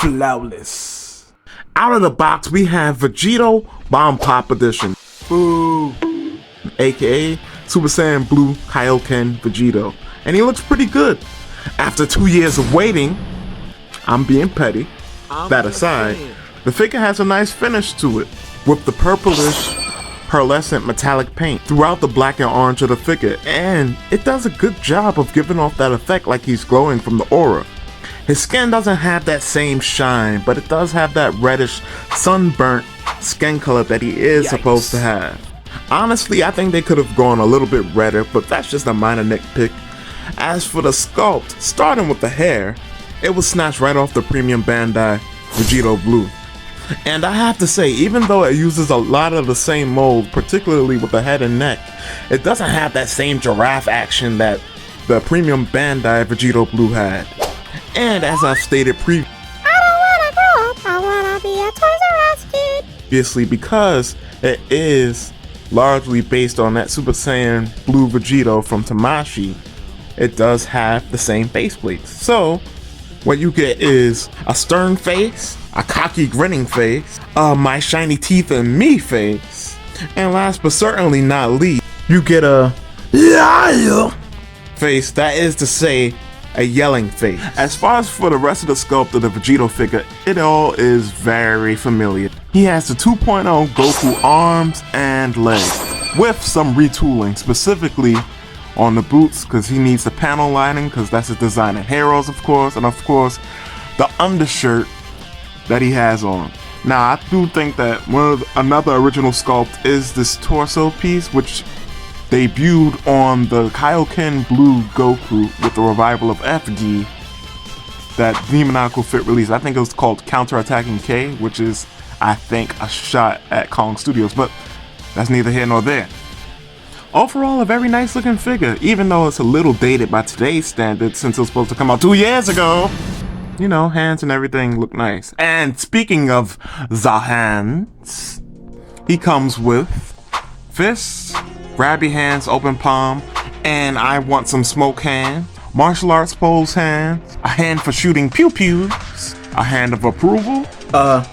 flawless. Out of the box, we have Vegito Bomb Pop Edition. Boo! AKA Super Saiyan Blue Kaioken Vegito. And he looks pretty good. After 2 years of waiting, I'm being petty. That aside, the figure has a nice finish to it, with the purplish, pearlescent metallic paint throughout the black and orange of the figure, and it does a good job of giving off that effect like he's glowing from the aura. His skin doesn't have that same shine, but it does have that reddish, sunburnt skin color that he is supposed to have. Honestly, I think they could have gone a little bit redder, but that's just a minor nitpick. As for the sculpt, starting with the hair, it was snatched right off the premium Bandai Vegito Blue. And I have to say, even though it uses a lot of the same mold, particularly with the head and neck, it doesn't have that same giraffe action that the premium Bandai Vegito Blue had. And as I've stated previously, I don't wanna grow up, I wanna be a Toys R Us kid. obviously, because it is largely based on that Super Saiyan Blue Vegito from Tamashii, it does have the same faceplates. So what you get is a stern face, a cocky grinning face, a my shiny teeth and me face, and last but certainly not least, you get a face, that is to say, a yelling face. As far as for the rest of the sculpt of the Vegito figure, it all is very familiar. He has the 2.0 Goku arms and legs, with some retooling, specifically on the boots, because he needs the panel lining, because that's his design and heroes, of course, and of course, the undershirt that he has on. Now, I do think that another original sculpt is this torso piece, which debuted on the Kaioken Blue Goku with the revival of FG that Demonical Fit released. I think it was called Counterattacking K, which is, I think, a shot at Kong Studios, but that's neither here nor there. Overall, a very nice looking figure, even though it's a little dated by today's standards since it was supposed to come out 2 years ago. You know, hands and everything look nice. And speaking of the hands, he comes with fists, grabby hands, open palm, and I want some smoke hand, martial arts pose hands, a hand for shooting pew-pews, a hand of approval,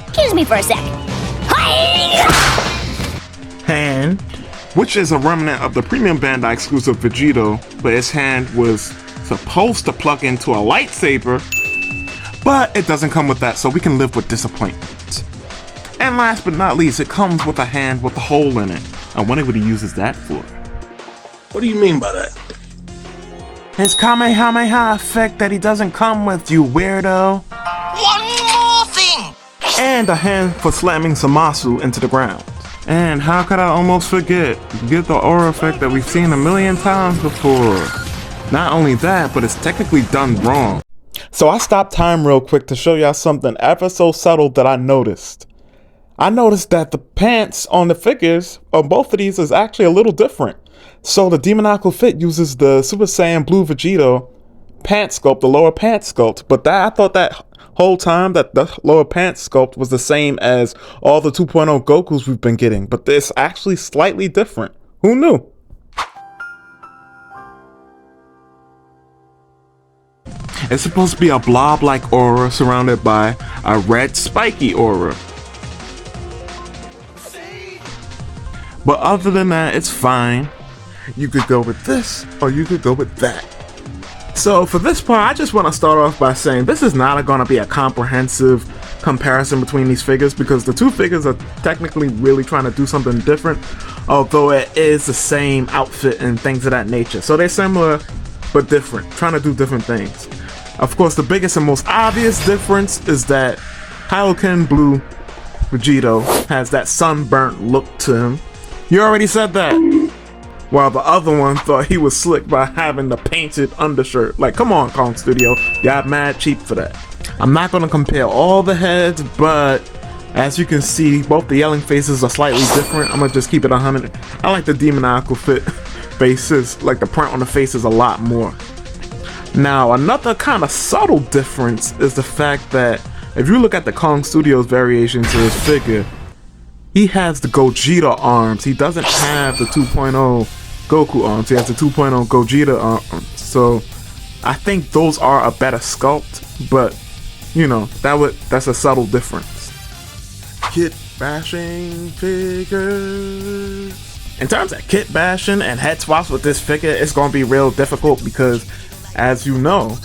Excuse me for a second. hand, which is a remnant of the premium Bandai exclusive Vegito, but his hand was supposed to plug into a lightsaber, but it doesn't come with that, so we can live with disappointment. And last but not least, it comes with a hand with a hole in it. I wonder what he uses that for. What do you mean by that? His Kamehameha effect that he doesn't come with, you weirdo. One more thing! And a hand for slamming Zamasu into the ground. And how could I almost forget? Get the aura effect that we've seen a million times before. Not only that, but it's technically done wrong. So I stopped time real quick to show y'all something ever so subtle that I noticed. I noticed that the pants on the figures of both of these is actually a little different. So the Demonical Fit uses the Super Saiyan Blue Vegito pant sculpt, the lower pant sculpt, but I thought that whole time that the lower pant sculpt was the same as all the 2.0 Gokus we've been getting, but it's actually slightly different. Who knew? It's supposed to be a blob-like aura surrounded by a red spiky aura. But other than that, it's fine. You could go with this, or you could go with that. So for this part, I just want to start off by saying this is not going to be a comprehensive comparison between these figures, because the two figures are technically really trying to do something different, although it is the same outfit and things of that nature. So they're similar, but different, trying to do different things. Of course, the biggest and most obvious difference is that Kaioken Blue Vegito has that sunburnt look to him. You already said that. While the other one thought he was slick by having the painted undershirt. Like, come on, Kong Studio. Y'all mad cheap for that. I'm not going to compare all the heads, but as you can see, both the yelling faces are slightly different. I'm going to just keep it 100. I like the Demonical Fit faces. Like, the print on the face is a lot more. Now, another kind of subtle difference is the fact that if you look at the Kong Studios variation to his figure, he has the Gogeta arms. He doesn't have the 2.0 Goku arms. He has the 2.0 Gogeta arms. So I think those are a better sculpt, but you know, that's a subtle difference. Kit bashing figures. In terms of kit bashing and head swaps with this figure, it's gonna be real difficult because, as you know,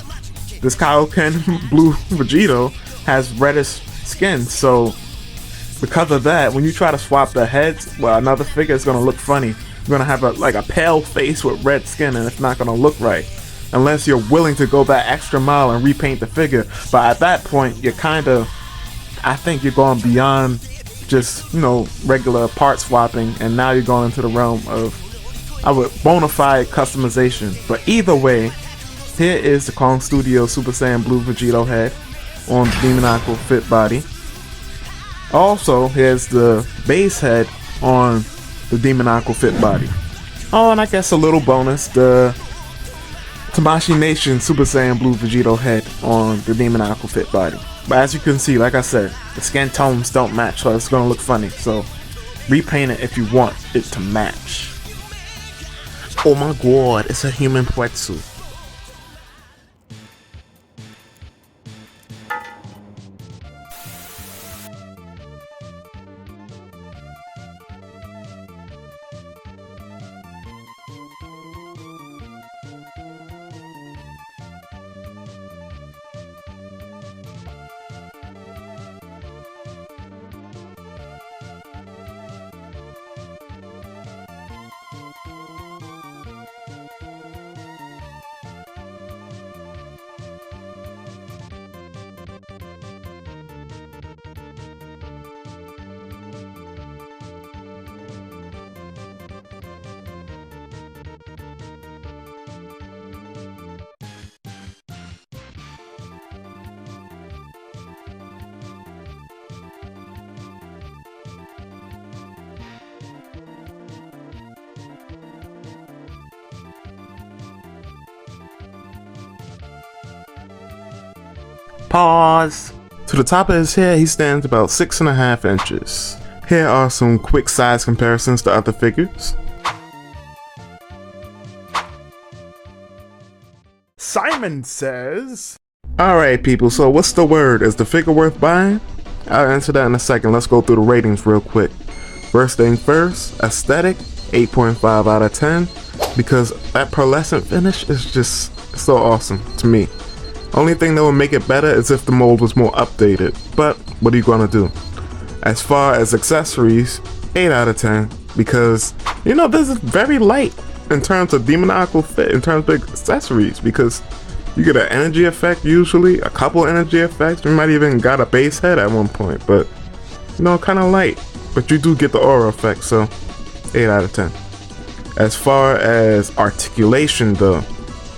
this Kaioken blue Vegito has reddish skin, so because of that, when you try to swap the heads, well, another figure is gonna look funny. You're gonna have a pale face with red skin, and it's not gonna look right unless you're willing to go that extra mile and repaint the figure. But at that point, you're I think you're going beyond just, you know, regular part swapping, and now you're going into the realm of bona fide customization. But either way, here is the Kong Studio Super Saiyan Blue Vegito head on the Demonical fit body. Also, here's the base head on the Demonical fit body. Oh, and I guess a little bonus, the Tamashii Nation Super Saiyan Blue Vegito head on the Demonical fit body. But as you can see, like I said, the skin tones don't match, so it's gonna look funny. So repaint it if you want it to match. Oh my god, it's a human pretzel. Pause. To the top of his head, he stands about 6.5 inches. Here are some quick size comparisons to other figures. Simon says, alright people, so what's the word? Is the figure worth buying? I'll answer that in a second. Let's go through the ratings real quick. First thing first, aesthetic, 8.5 out of 10, because that pearlescent finish is just so awesome to me. Only thing that would make it better is if the mold was more updated, but what are you gonna do? As far as accessories, 8 out of 10, because, you know, this is very light in terms of demonical fit, in terms of accessories, because you get an energy effect usually, a couple energy effects, you might even got a base head at one point, but, you know, kind of light, but you do get the aura effect, so 8 out of 10. As far as articulation though,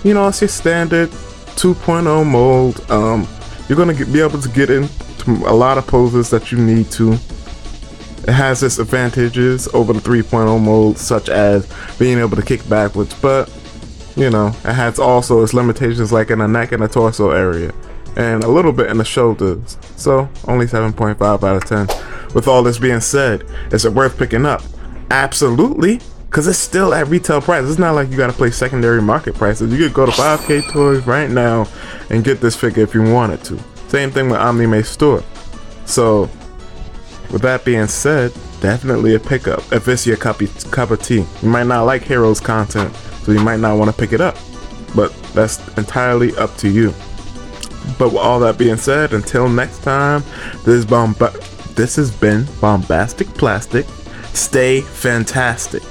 you know, it's your standard 2.0 mold. You're gonna be able to get into a lot of poses that you need to. It has its advantages over the 3.0 mold, such as being able to kick backwards, but you know, it has also its limitations, like in the neck and the torso area, and a little bit in the shoulders. So only 7.5 out of 10. With all this being said, is it worth picking up? Absolutely. Because it's still at retail price. It's not like you gotta play secondary market prices. You could go to 5K Toys right now and get this figure if you wanted to. Same thing with Omni Store. So, with that being said, definitely a pickup if it's your cup of tea. You might not like Heroes content, so you might not want to pick it up. But that's entirely up to you. But with all that being said, until next time, this has been Bombastic Plastic. Stay fantastic.